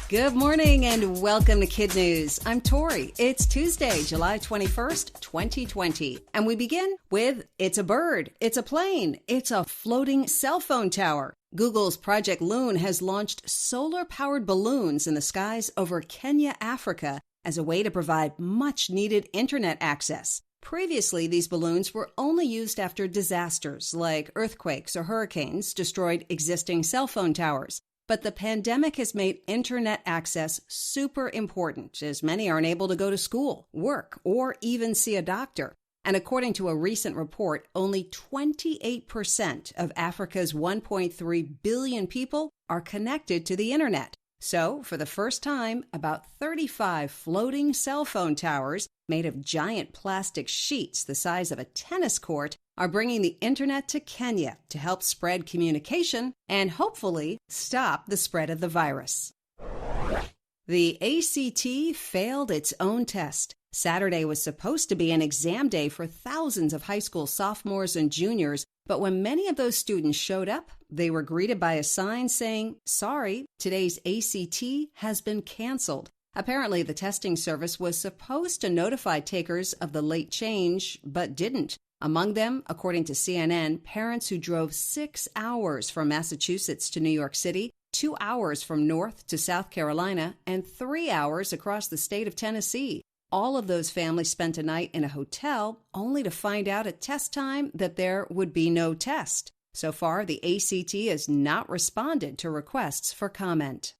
Good morning and welcome to KidNuz. I'm Tori. It's Tuesday, July 21st, 2020. And we begin with it's a bird, it's a plane, it's a floating cell phone tower. Google's Project Loon has launched solar-powered balloons in the skies over Kenya, Africa, as a way to provide much-needed internet access. Previously, these balloons were only used after disasters like earthquakes or hurricanes destroyed existing cell phone towers. But the pandemic has made internet access super important, as many aren't able to go to school, work, or even see a doctor. And according to a recent report, only 28% of Africa's 1.3 billion people are connected to the internet. So, for the first time, about 35 floating cell phone towers made of giant plastic sheets the size of a tennis court are bringing the internet to Kenya to help spread communication and hopefully stop the spread of the virus. The ACT failed its own test. Saturday was supposed to be an exam day for thousands of high school sophomores and juniors, but when many of those students showed up, they were greeted by a sign saying, "Sorry, today's ACT has been canceled." Apparently, the testing service was supposed to notify takers of the late change, but didn't. Among them, according to CNN, parents who drove 6 hours from Massachusetts to New York City, 2 hours from North to South Carolina, and 3 hours across the state of Tennessee. All of those families spent a night in a hotel, only to find out at test time that there would be no test. So far, the ACT has not responded to requests for comment.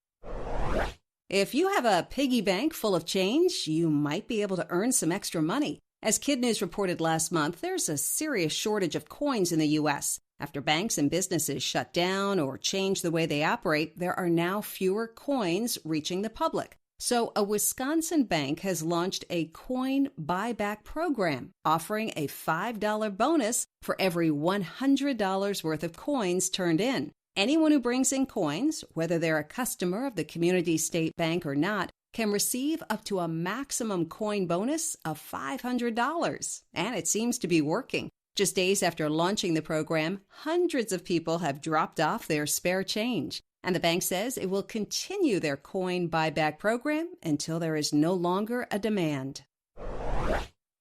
If you have a piggy bank full of change, you might be able to earn some extra money. As KidNuz reported last month, there's a serious shortage of coins in the U.S. After banks and businesses shut down or change the way they operate, there are now fewer coins reaching the public. So a Wisconsin bank has launched a coin buyback program, offering a $5 bonus for every $100 worth of coins turned in. Anyone who brings in coins, whether they're a customer of the community state bank or not, can receive up to a maximum coin bonus of $500. And it seems to be working. Just days after launching the program, hundreds of people have dropped off their spare change. And the bank says it will continue their coin buyback program until there is no longer a demand.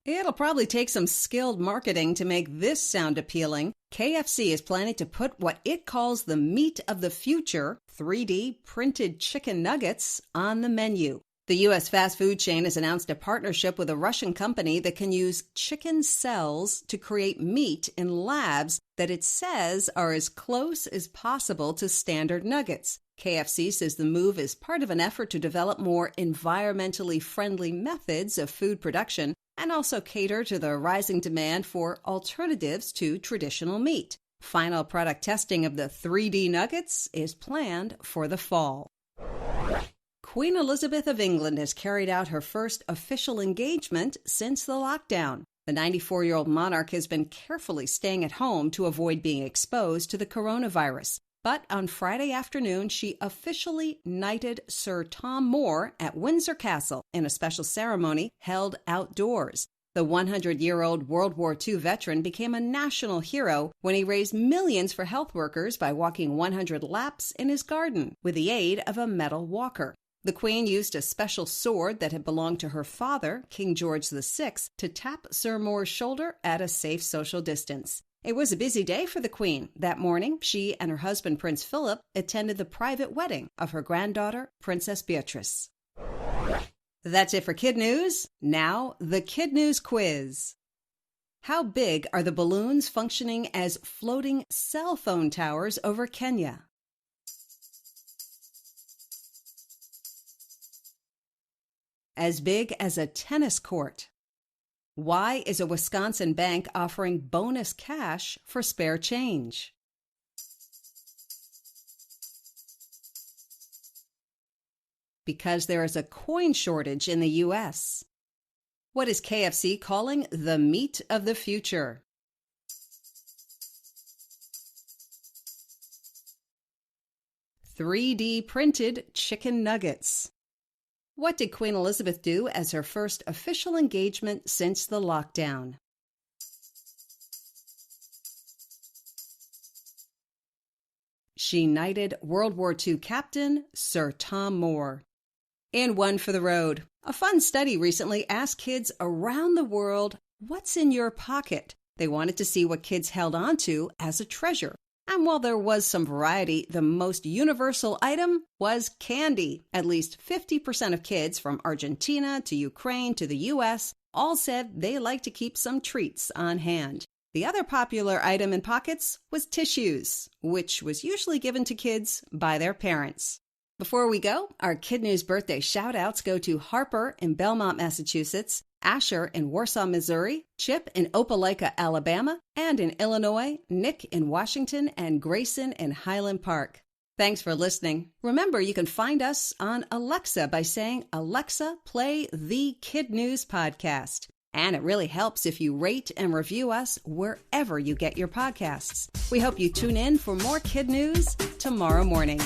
It'll probably take some skilled marketing to make this sound appealing. KFC is planning to put what it calls the meat of the future, 3D printed chicken nuggets, on the menu. The U.S. fast food chain has announced a partnership with a Russian company that can use chicken cells to create meat in labs that it says are as close as possible to standard nuggets. KFC says the move is part of an effort to develop more environmentally friendly methods of food production and also cater to the rising demand for alternatives to traditional meat. Final product testing of the 3D nuggets is planned for the fall. Queen Elizabeth of England has carried out her first official engagement since the lockdown. The 94-year-old monarch has been carefully staying at home to avoid being exposed to the coronavirus. But on Friday afternoon, she officially knighted Sir Tom Moore at Windsor Castle in a special ceremony held outdoors. The 100-year-old World War II veteran became a national hero when he raised millions for health workers by walking 100 laps in his garden with the aid of a metal walker. The Queen used a special sword that had belonged to her father, King George VI, to tap Sir Moore's shoulder at a safe social distance. It was a busy day for the Queen. That morning, she and her husband, Prince Philip, attended the private wedding of her granddaughter, Princess Beatrice. That's it for KidNuz. Now, the KidNuz quiz. How big are the balloons functioning as floating cell phone towers over Kenya? As big as a tennis court. Why is a Wisconsin bank offering bonus cash for spare change? Because there is a coin shortage in the U.S. What is KFC calling the meat of the future? 3D printed chicken nuggets. What did Queen Elizabeth do as her first official engagement since the lockdown? She knighted World War II captain Sir Tom Moore. In One for the Road, a fun study recently asked kids around the world, what's in your pocket? They wanted to see what kids held on to as a treasure. And while there was some variety, the most universal item was candy. At least 50% of kids from Argentina to Ukraine to the U.S. all said they like to keep some treats on hand. The other popular item in pockets was tissues, which was usually given to kids by their parents. Before we go, our KidNuz birthday shout-outs go to Harper in Belmont, Massachusetts, Asher in Warsaw, Missouri, Chip in Opelika, Alabama, and in Illinois, Nick in Washington, and Grayson in Highland Park. Thanks for listening. Remember, you can find us on Alexa by saying, "Alexa, play the KidNuz podcast." And it really helps if you rate and review us wherever you get your podcasts. We hope you tune in for more KidNuz tomorrow morning.